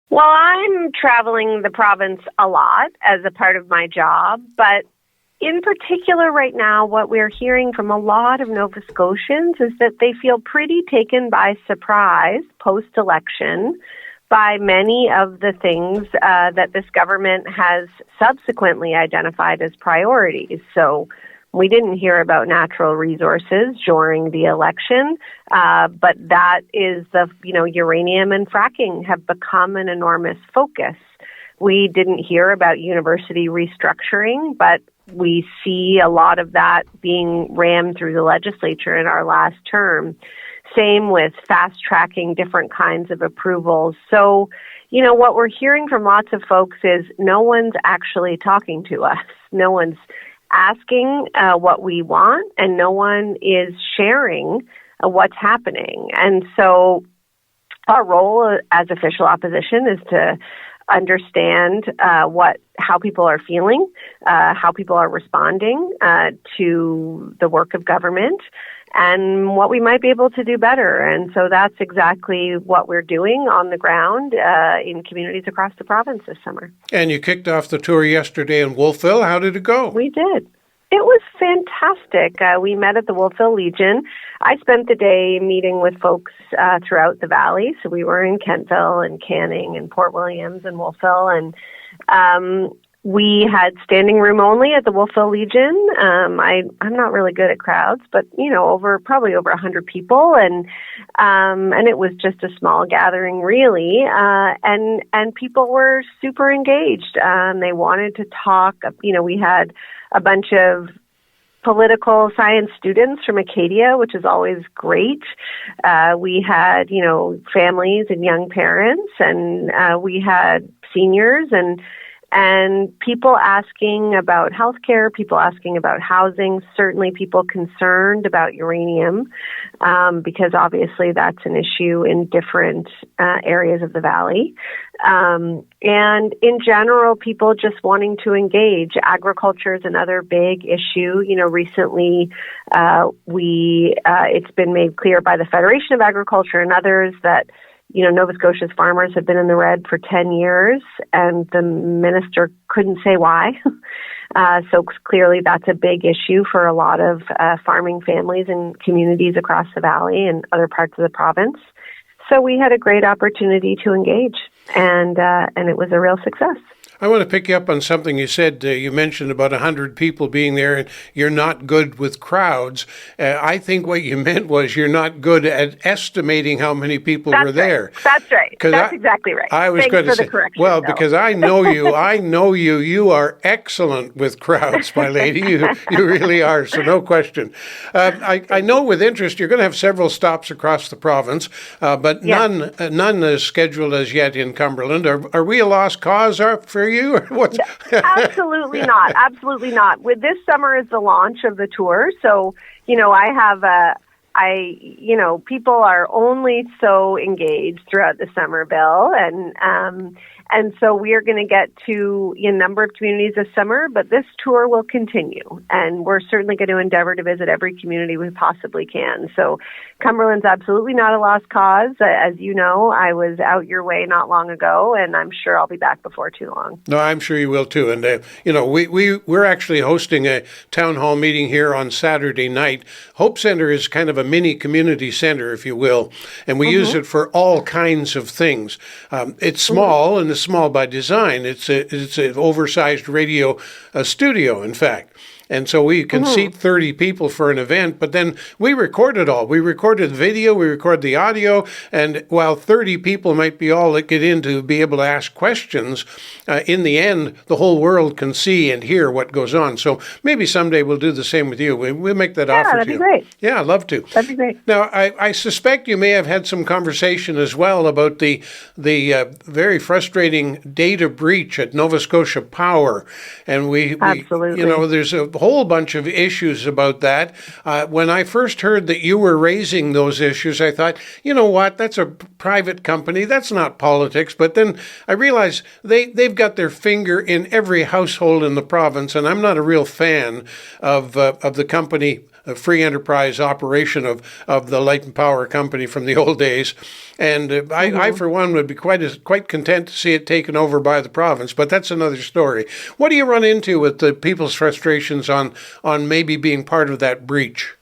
Well, I'm traveling the province a lot as a part of my job, but in particular right now, what we're hearing from a lot of Nova Scotians is that they feel pretty taken by surprise post-election by many of the things that this government has subsequently identified as priorities. So we didn't hear about natural resources during the election, but that is uranium and fracking have become an enormous focus. We didn't hear about university restructuring, but we see a lot of that being rammed through the legislature in our last term. Same with fast-tracking different kinds of approvals. So, what we're hearing from lots of folks is no one's actually talking to us. No one's asking what we want, and no one is sharing what's happening. And so our role as official opposition is to understand how people are feeling, how people are responding to the work of government, and what we might be able to do better. And so that's exactly what we're doing on the ground in communities across the province this summer. And you kicked off the tour yesterday in Wolfville. How did it go? We did. It was fantastic. We met at the Wolfville Legion. I spent the day meeting with folks throughout the valley. So we were in Kentville and Canning and Port Williams and Wolfville. And we had standing room only at the Wolfville Legion. I'm not really good at crowds, but probably over 100 people, and it was just a small gathering, really. And people were super engaged. They wanted to talk. We had a bunch of political science students from Acadia, which is always great. We had families and young parents, and we had seniors and people asking about healthcare, people asking about housing, certainly people concerned about uranium, because obviously that's an issue in different areas of the valley. And in general, people just wanting to engage. Agriculture is another big issue. Recently, it's been made clear by the Federation of Agriculture and others that Nova Scotia's farmers have been in the red for 10 years, and the minister couldn't say why. So clearly that's a big issue for a lot of farming families and communities across the valley and other parts of the province. So we had a great opportunity to engage, and it was a real success. I want to pick you up on something you said. You mentioned about 100 people being there, and you're not good with crowds. I think what you meant was you're not good at estimating how many people were there. That's right. That's exactly right. I was going to say, well, because I know you. You are excellent with crowds, my lady. You really are, so no question. I know with interest you're going to have several stops across the province, but none is scheduled as yet in Cumberland. Are we a lost cause for you, or what? Absolutely not. Absolutely not. With this summer is the launch of the tour, so people are only so engaged throughout the summer, Bill, and so we are going to get to a number of communities this summer, but this tour will continue, and we're certainly going to endeavor to visit every community we possibly can. So Cumberland's absolutely not a lost cause. As you know, I was out your way not long ago, and I'm sure I'll be back before too long. No, I'm sure you will too. And, we're actually hosting a town hall meeting here on Saturday night. Hope Center is kind of a mini community center, if you will, and we use it for all kinds of things. It's small, and it's small by design. It's an oversized radio studio, in fact. And so we can seat 30 people for an event, but then we record it all. We recorded the video, we record the audio, and while 30 people might be all that get in to be able to ask questions, in the end, the whole world can see and hear what goes on. So maybe someday we'll do the same with you. We'll make that offer to you. Yeah, that'd be great. Yeah, I'd love to. That'd be great. Now, I suspect you may have had some conversation as well about the very frustrating data breach at Nova Scotia Power. And Absolutely. There's a whole bunch of issues about that. When I first heard that you were raising those issues, I thought, you know what, that's a private company, that's not politics. But then I realized they've got their finger in every household in the province, and I'm not a real fan of the company free enterprise operation of the Light and Power Company from the old days. And I, for one, would be quite content to see it taken over by the province, but that's another story. What do you run into with the people's frustrations on maybe being part of that breach?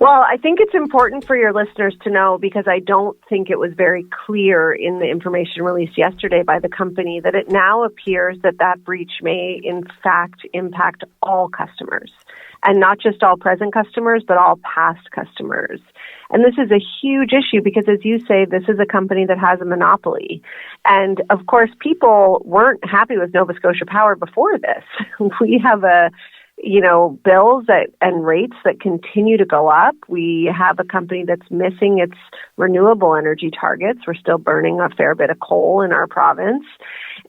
Well, I think it's important for your listeners to know, because I don't think it was very clear in the information released yesterday by the company, that it now appears that breach may, in fact, impact all customers, and not just all present customers, but all past customers. And this is a huge issue because, as you say, this is a company that has a monopoly. And, of course, people weren't happy with Nova Scotia Power before this. We have bills and rates that continue to go up. We have a company that's missing its renewable energy targets. We're still burning a fair bit of coal in our province.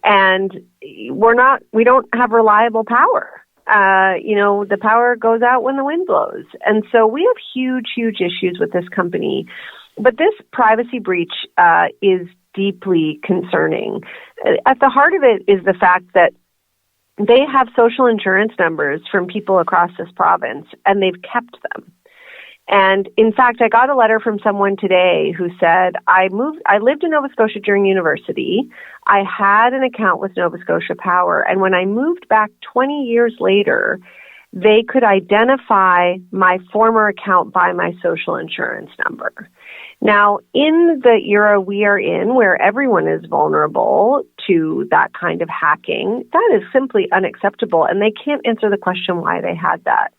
And we don't have reliable power. The power goes out when the wind blows. And so we have huge, huge issues with this company. But this privacy breach is deeply concerning. At the heart of it is the fact that they have social insurance numbers from people across this province, and they've kept them. And in fact, I got a letter from someone today who said, I lived in Nova Scotia during university. I had an account with Nova Scotia Power. And when I moved back 20 years later, they could identify my former account by my social insurance number. Now, in the era we are in, where everyone is vulnerable to that kind of hacking, that is simply unacceptable, and they can't answer the question why they had that.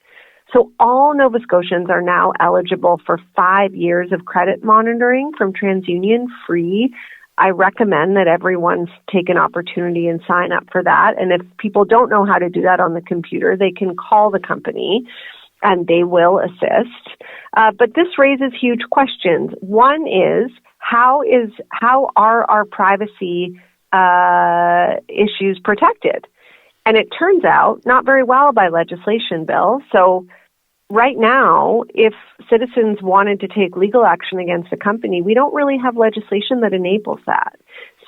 So all Nova Scotians are now eligible for 5 years of credit monitoring from TransUnion, free. I recommend that everyone take an opportunity and sign up for that. And if people don't know how to do that on the computer, they can call the company and they will assist. But this raises huge questions. One is, how are our privacy issues protected? And it turns out not very well by legislation, Bill. So right now, if citizens wanted to take legal action against a company, we don't really have legislation that enables that.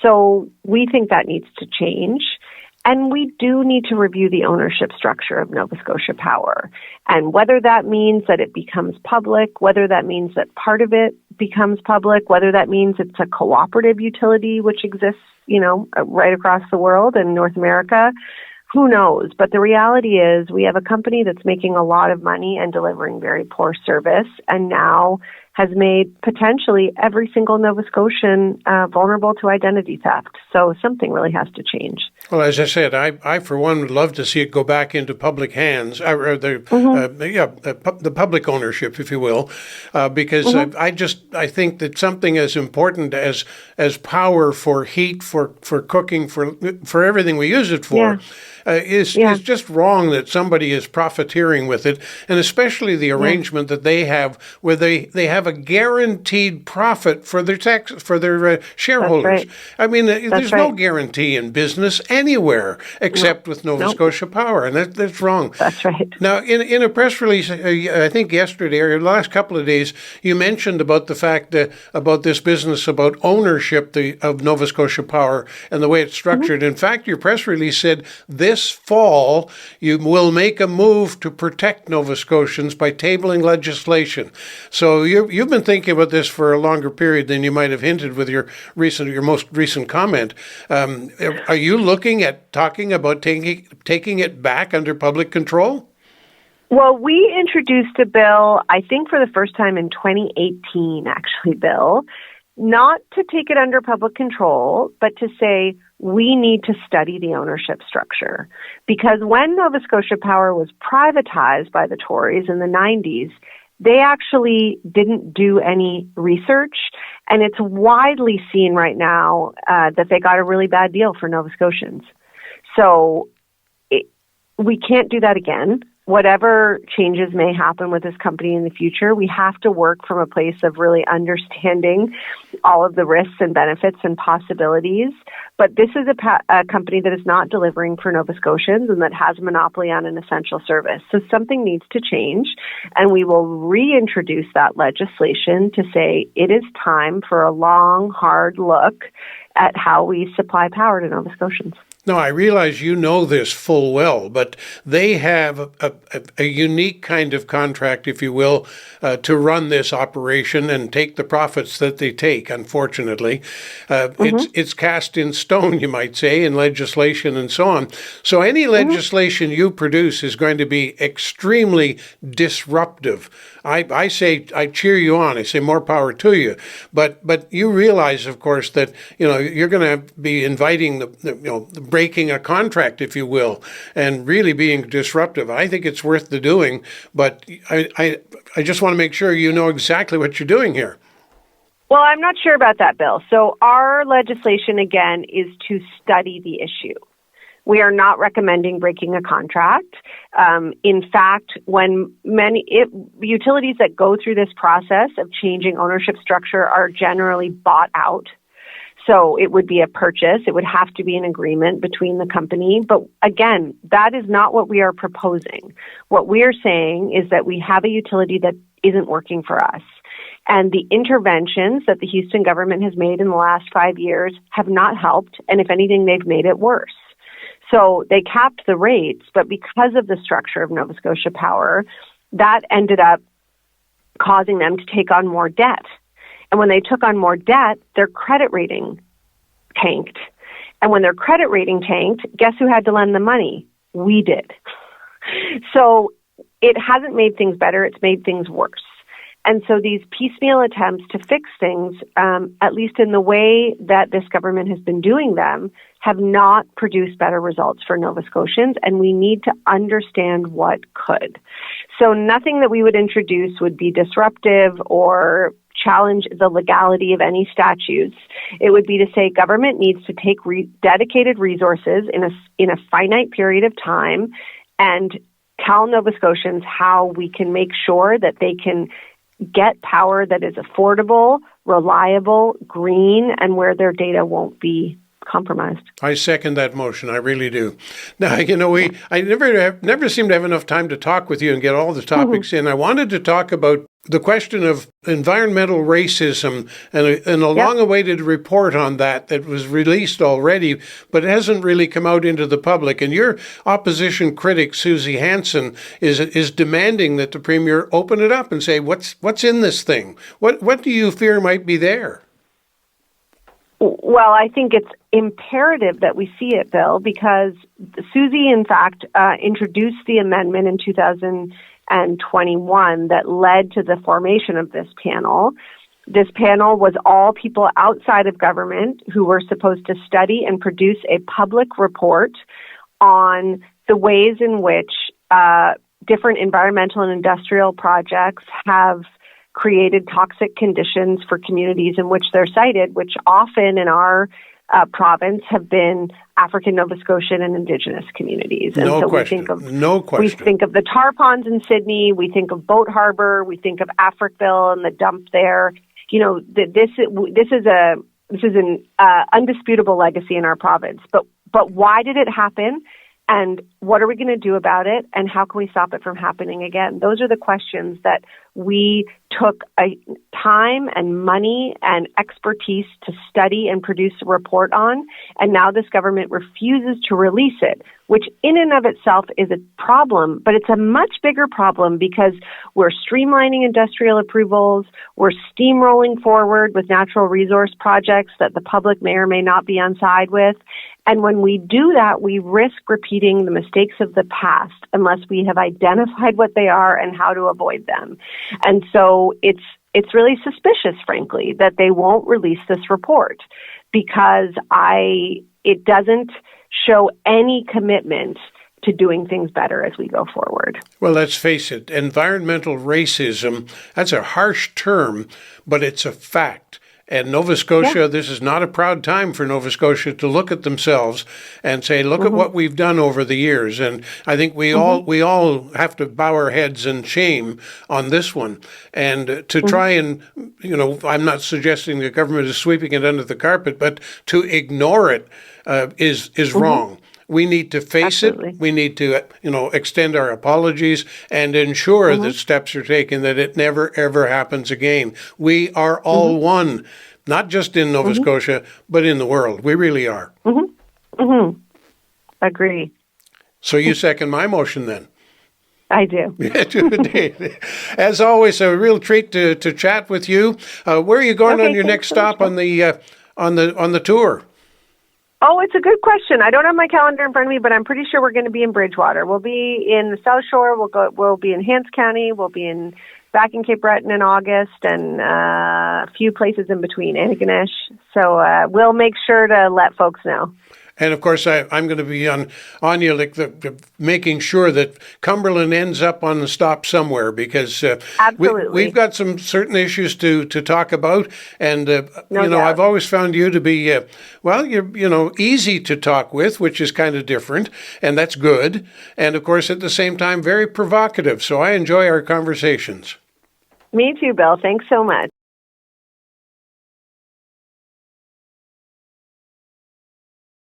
So we think that needs to change. And we do need to review the ownership structure of Nova Scotia Power. And whether that means that it becomes public, whether that means that part of it becomes public, whether that means it's a cooperative utility which exists, right across the world in North America, who knows? But the reality is we have a company that's making a lot of money and delivering very poor service, and now has made potentially every single Nova Scotian vulnerable to identity theft. So something really has to change. Well, as I said, I for one would love to see it go back into public hands, the public ownership, if you will, because I think that something as important as power for heat, for cooking, for everything we use it for, is just wrong that somebody is profiteering with it, and especially the arrangement that they have, where they have a guaranteed profit for their shareholders. Right. I mean, there's no guarantee in business anywhere except with Nova Scotia Power, and that's wrong. That's right. Now, in a press release, I think yesterday or the last couple of days, you mentioned about the fact that about this business about ownership of Nova Scotia Power and the way it's structured. In fact, your press release said this fall you will make a move to protect Nova Scotians by tabling legislation. So you've been thinking about this for a longer period than you might have hinted with your most recent comment. Are you looking at talking about taking it back under public control? Well, we introduced a bill, I think for the first time in 2018, actually, Bill, not to take it under public control, but to say we need to study the ownership structure. Because when Nova Scotia Power was privatized by the Tories in the 90s, they actually didn't do any research, and it's widely seen right now that they got a really bad deal for Nova Scotians. So we can't do that again. Whatever changes may happen with this company in the future, we have to work from a place of really understanding all of the risks and benefits and possibilities. But this is a company that is not delivering for Nova Scotians and that has a monopoly on an essential service. So something needs to change, and we will reintroduce that legislation to say it is time for a long, hard look at how we supply power to Nova Scotians. No, I realize you know this full well, but they have a unique kind of contract, if you will, to run this operation and take the profits that they take, unfortunately. It's cast in stone, you might say, in legislation and so on. So any legislation you produce is going to be extremely disruptive. I say, I cheer you on. I say more power to you. But you realize, of course, that you're going to be inviting the breaking a contract, if you will, and really being disruptive. I think it's worth the doing. But I just want to make sure you know exactly what you're doing here. Well, I'm not sure about that, Bill. So our legislation, again, is to study the issue. We are not recommending breaking a contract. In fact, when utilities that go through this process of changing ownership structure are generally bought out. So it would be a purchase. It would have to be an agreement between the company. But again, that is not what we are proposing. What we are saying is that we have a utility that isn't working for us. And the interventions that the Houston government has made in the last 5 years have not helped. And if anything, they've made it worse. So they capped the rates, but because of the structure of Nova Scotia Power, that ended up causing them to take on more debt. And when they took on more debt, their credit rating tanked. And when their credit rating tanked, guess who had to lend the money? We did. So it hasn't made things better, it's made things worse. And so these piecemeal attempts to fix things, at least in the way that this government has been doing them, have not produced better results for Nova Scotians, and we need to understand what could. So nothing that we would introduce would be disruptive or challenge the legality of any statutes. It would be to say government needs to take dedicated resources in a finite period of time and tell Nova Scotians how we can make sure that they can get power that is affordable, reliable, green, and where their data won't be compromised. I second that motion. I really do. Now, I never seem to have enough time to talk with you and get all the topics in. I wanted to talk about the question of environmental racism and a long-awaited report on that was released already, but it hasn't really come out into the public. And your opposition critic, Susie Hansen, is demanding that the Premier open it up and say, what's in this thing? What do you fear might be there? Well, I think it's imperative that we see it, Bill, because Susie, in fact, introduced the amendment in 2021 that led to the formation of this panel. This panel was all people outside of government who were supposed to study and produce a public report on the ways in which different environmental and industrial projects have created toxic conditions for communities in which they're sited, which often in our province have been African, Nova Scotian, and Indigenous communities. And no question. We think of the tar ponds in Sydney. We think of Boat Harbor. We think of Africville and the dump there. This is an undisputable legacy in our province. But why did it happen? And what are we going to do about it? And how can we stop it from happening again? Those are the questions that we took time and money and expertise to study and produce a report on. And now this government refuses to release it, which in and of itself is a problem. But it's a much bigger problem because we're streamlining industrial approvals. We're steamrolling forward with natural resource projects that the public may or may not be on side with. And when we do that, we risk repeating the mistakes of the past unless we have identified what they are and how to avoid them. And so it's really suspicious, frankly, that they won't release this report because it doesn't show any commitment to doing things better as we go forward. Well, let's face it, environmental racism, that's a harsh term, but it's a fact. And Nova Scotia, This is not a proud time for Nova Scotia to look at themselves and say, look at what we've done over the years. And I think we all have to bow our heads in shame on this one. And to try and, I'm not suggesting the government is sweeping it under the carpet, but to ignore it is wrong. We need to face it. We need to, extend our apologies and ensure that steps are taken that it never, ever happens again. We are all one, not just in Nova Scotia, but in the world. We really are. Agree. So you second my motion then? I do. As always, a real treat to chat with you. Where are you going on your next stop on the tour? Oh, it's a good question. I don't have my calendar in front of me, but I'm pretty sure we're going to be in Bridgewater. We'll be in the South Shore. We'll be in Hants County. We'll be back in Cape Breton in August, and a few places in between, Antigonish. So we'll make sure to let folks know. And of course, I'm going to be on you, like making sure that Cumberland ends up on the stop somewhere, because we've got some certain issues to talk about. And No doubt. I've always found you to be you're easy to talk with, which is kind of different, and that's good. And of course, at the same time, very provocative. So I enjoy our conversations. Me too, Bill. Thanks so much.